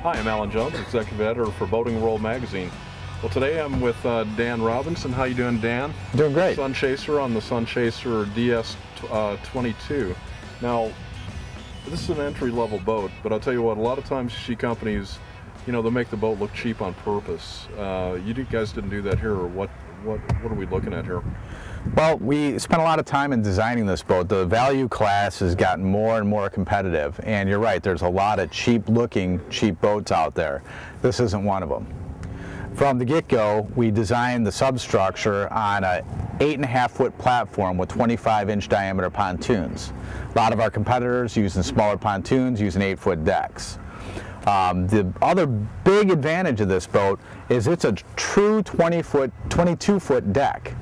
Hi, I'm Alan Jones, Executive Editor for Boating World Magazine. Well, today I'm with Dan Robinson. How you doing, Dan? Doing great. Sunchaser on the Sunchaser DS 22. Now, this is an entry-level boat, but I'll tell you what, a lot of times you see companies, you know, they make the boat look cheap on purpose. You guys didn't do that here, or what are we looking at here? Well, we spent a lot of time in designing this boat. The value class has gotten more and more competitive, and you're right, there's a lot of cheap boats out there. This isn't one of them. From the get-go, we designed the substructure on a 8.5-foot platform with 25-inch diameter pontoons. A lot of our competitors using smaller pontoons using 8-foot decks. The other big advantage of this boat is it's a true 22-foot deck.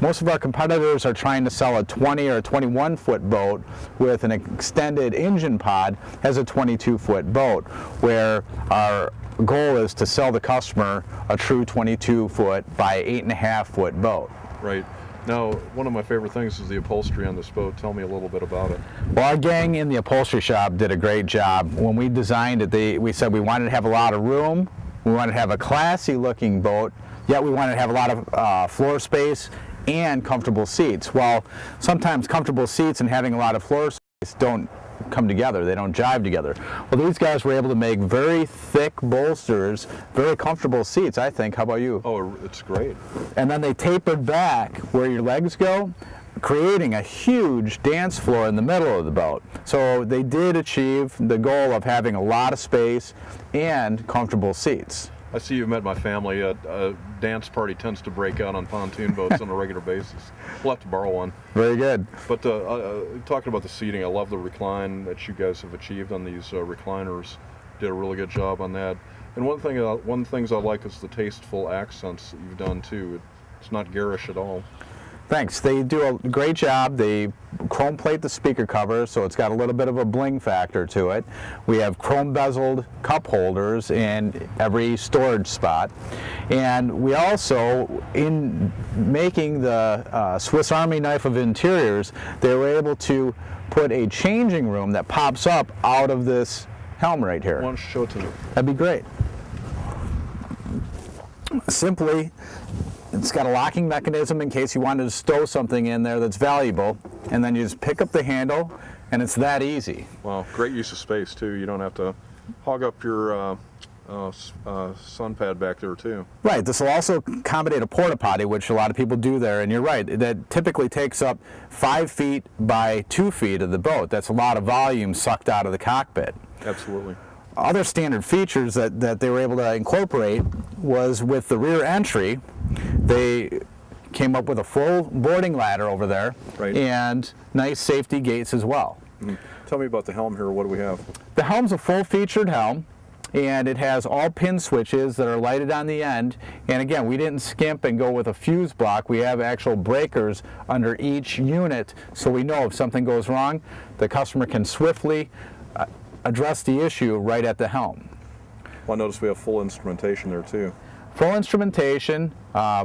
Most of our competitors are trying to sell a 20 or 21-foot boat with an extended engine pod as a 22-foot boat, where our goal is to sell the customer a true 22-foot by 8.5-foot boat. Right. Now, one of my favorite things is the upholstery on this boat. Tell me a little bit about it. Well, our gang in the upholstery shop did a great job. When we designed it, we said we wanted to have a lot of room, we wanted to have a classy looking boat, yet we wanted to have a lot of floor space and comfortable seats. Well, sometimes comfortable seats and having a lot of floor space don't come together, they don't jive together. Well, these guys were able to make very thick bolsters, very comfortable seats, I think. How about you? Oh, it's great. And then they tapered back where your legs go, creating a huge dance floor in the middle of the boat. So they did achieve the goal of having a lot of space and comfortable seats. I see you've met my family. A dance party tends to break out on pontoon boats on a regular basis. We'll have to borrow one. Very good. But talking about the seating, I love the recline that you guys have achieved on these recliners. Did a really good job on that. And one of the things I like is the tasteful accents that you've done too. It's not garish at all. Thanks. They do a great job. They chrome plate the speaker cover, so it's got a little bit of a bling factor to it. We have chrome bezeled cup holders in every storage spot. And we also, in making the Swiss Army knife of interiors, they were able to put a changing room that pops up out of this helm right here. Why don't you show it to me? That'd be great. Simply, it's got a locking mechanism in case you wanted to stow something in there that's valuable, and then you just pick up the handle, and it's that easy. Wow, great use of space too. You don't have to hog up your sun pad back there too. Right, this will also accommodate a porta potty, which a lot of people do there, and you're right, that typically takes up 5 feet by 2 feet of the boat. That's a lot of volume sucked out of the cockpit. Absolutely. Other standard features that they were able to incorporate was with the rear entry. They came up with a full boarding ladder over there, right, and nice safety gates as well. Mm-hmm. Tell me about the helm here. What do we have? The helm's a full-featured helm, and it has all pin switches that are lighted on the end. And again, we didn't skimp and go with a fuse block. We have actual breakers under each unit, so we know if something goes wrong, the customer can swiftly address the issue right at the helm. Well, I notice we have full instrumentation there too. Full instrumentation.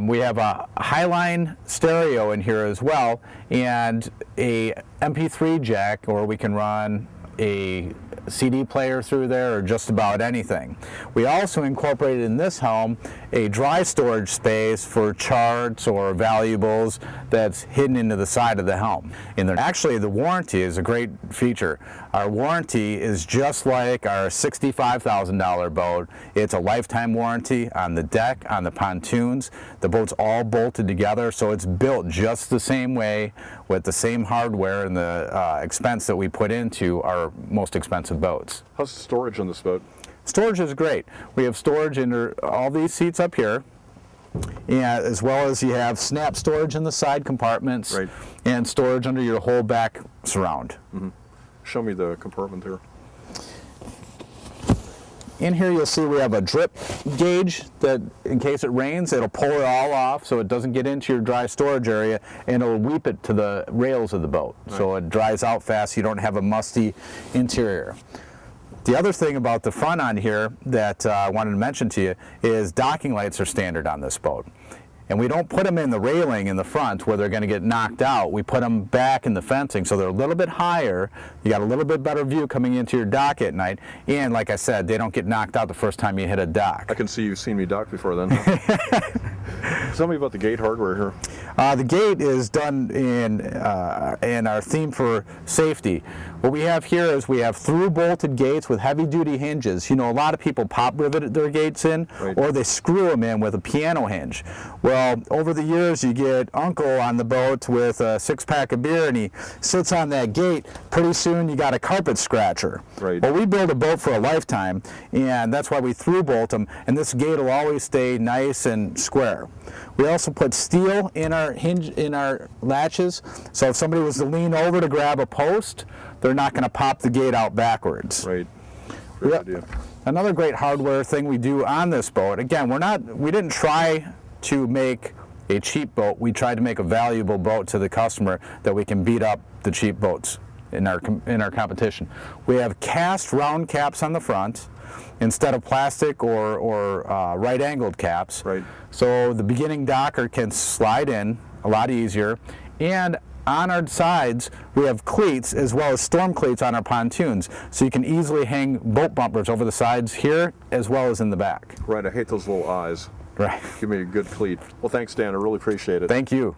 We have a Highline stereo in here as well, and a MP3 jack, or we can run a CD player through there, or just about anything. We also incorporated in this helm a dry storage space for charts or valuables that's hidden into the side of the helm. And actually, the warranty is a great feature. Our warranty is just like our $65,000 boat. It's a lifetime warranty on the deck, on the pontoons. The boat's all bolted together, so it's built just the same way with the same hardware and the expense that we put into our most expensive boats. How's the storage on this boat? Storage is great. We have storage under all these seats up here, and as well as you have snap storage in the side compartments, right, and storage under your whole back surround. Mm-hmm. Show me the compartment there. In here you'll see we have a drip gauge that in case it rains it'll pull it all off so it doesn't get into your dry storage area, and it'll weep it to the rails of the boat, right, so it dries out fast, you don't have a musty interior. The other thing about the front on here that I wanted to mention to you is docking lights are standard on this boat. And we don't put them in the railing in the front where they're going to get knocked out. We put them back in the fencing so they're a little bit higher. You got a little bit better view coming into your dock at night. And like I said, they don't get knocked out the first time you hit a dock. I can see you've seen me dock before then. Huh? Tell me about the gate hardware here. The gate is done in our theme for safety. What we have here is we have through bolted gates with heavy duty hinges. You know, a lot of people pop rivet their gates in, right, or they screw them in with a piano hinge. Well, over the years you get uncle on the boat with a 6-pack of beer and he sits on that gate. Pretty soon you got a carpet scratcher. Right. Well, we build a boat for a lifetime, and that's why we through bolt them, and this gate will always stay nice and square. We also put steel in our hinge, in our latches, so if somebody was to lean over to grab a post, they're not going to pop the gate out backwards. Right. Great idea. Another great hardware thing we do on this boat, again, we didn't try to make a cheap boat. We tried to make a valuable boat to the customer that we can beat up the cheap boats in our competition. We have cast round caps on the front instead of plastic or right-angled caps. Right. So the beginning docker can slide in a lot easier. And on our sides, we have cleats as well as storm cleats on our pontoons. So you can easily hang boat bumpers over the sides here as well as in the back. Right, I hate those little eyes. Right. Give me a good cleat. Well, thanks, Dan. I really appreciate it. Thank you.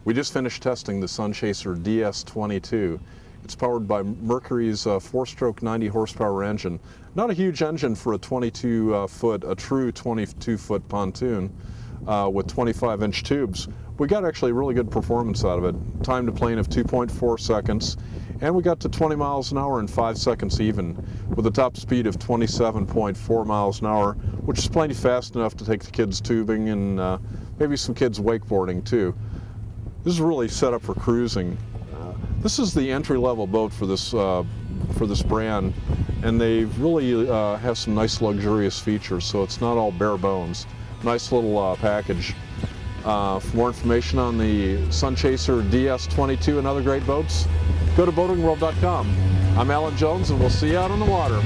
We just finished testing the Sunchaser DS22. It's powered by Mercury's 4-stroke 90 horsepower engine. Not a huge engine for a 22-foot, a true 22-foot pontoon with 25-inch tubes. We got actually really good performance out of it. Time to plane of 2.4 seconds, and we got to 20 miles an hour in 5 seconds even, with a top speed of 27.4 miles an hour, which is plenty fast enough to take the kids tubing and maybe some kids wakeboarding too. This is really set up for cruising. This is the entry-level boat for this brand, and they really have some nice luxurious features, so it's not all bare bones. Nice little package. For more information on the Sunchaser DS22 and other great boats, go to boatingworld.com. I'm Alan Jones, and we'll see you out on the water.